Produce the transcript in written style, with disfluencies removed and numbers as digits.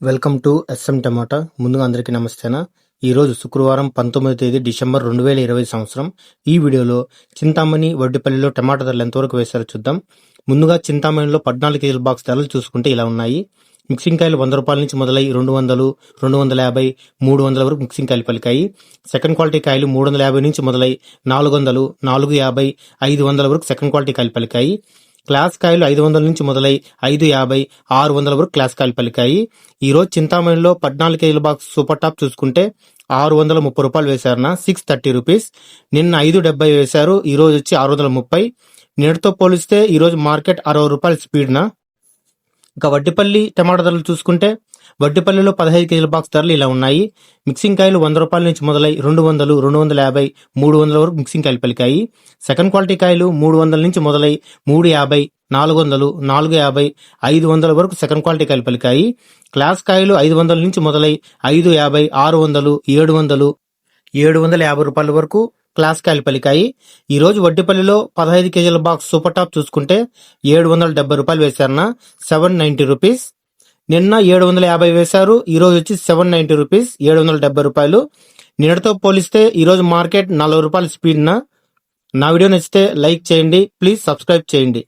Welcome to S M టమాటా. ముందుగా అందరికీ నమస్తేనా. ఈరోజు శుక్రవారం 19వ తేదీ డిసెంబర్ 2020 సంవత్సరం. ఈ వీడియోలో చింతామణి వడ్డిపల్లిలో టమాటా ధరలు ఎంతవరకు వేశారో చూద్దాం. ముందుగా చింతామణిలో 14 కేజీల బాక్స్ ధరలు చూసుకుంటే ఇలా ఉన్నాయి. మిక్సింగ్ కాయలు 100 రూపాయల నుంచి మొదలై 200, 250, 300 వరకు మిక్సింగ్ కాయలు పలికాయి. సెకండ్ క్వాలిటీ కాయలు 350 నుంచి మొదలై 400, 450, 500 వరకు సెకండ్ క్వాలిటీ కాయలు పలికాయి. క్లాస్ కాయలు 500 నుంచి మొదలై 550, 600 వరకు క్లాస్ కాయలు పలికాయి. ఈ రోజు చింతామణిలో 14 కేజీల బాక్స్ సూపర్ టాప్ చూసుకుంటే 630 రూపాయలు వేశారన్న, 630 రూపీస్. నిన్న 570 వేశారు, ఈ రోజు వచ్చి 630. నిన్నటితో పోలిస్తే ఈ రోజు మార్కెట్ 60 రూపాయల స్పీడ్న. ఇక వడ్డిపల్లి టమాటా ధరలు చూసుకుంటే వడ్డిపల్లిలో 15 కేజీల బాక్స్ ధరలు ఇలా ఉన్నాయి. మిక్సింగ్ కాయలు 100 రూపాయల నుంచి మొదలై 200, 250, 300 వరకు మిక్సింగ్ కాయలు పలికాయి. సెకండ్ క్వాలిటీ కాయలు 300 నుంచి మొదలై 350, 400, 450, 500 వరకు సెకండ్ క్వాలిటీ కాయలు పలికాయి. క్లాస్ కాయలు 500 నుంచి మొదలై 550, 600, 700, 750 రూపాయల వరకు క్లాస్ కాయలు పలికాయి. ఈ రోజు వడ్డిపల్లిలో 15 కేజీల బాక్స్ సూపర్ టాప్ చూసుకుంటే 770 రూపాయలు వేశారన్న, 790 రూపీస్. నిన్న 750 వేశారు, ఈ రోజు వచ్చి 790 రూపీస్, 770 రూపాయలు. నిన్నటితో పోలిస్తే ఈ రోజు మార్కెట్ 40 రూపాయల స్పీడ్న. నా వీడియో నచ్చితే లైక్ చేయండి, ప్లీజ్ సబ్స్క్రైబ్ చేయండి.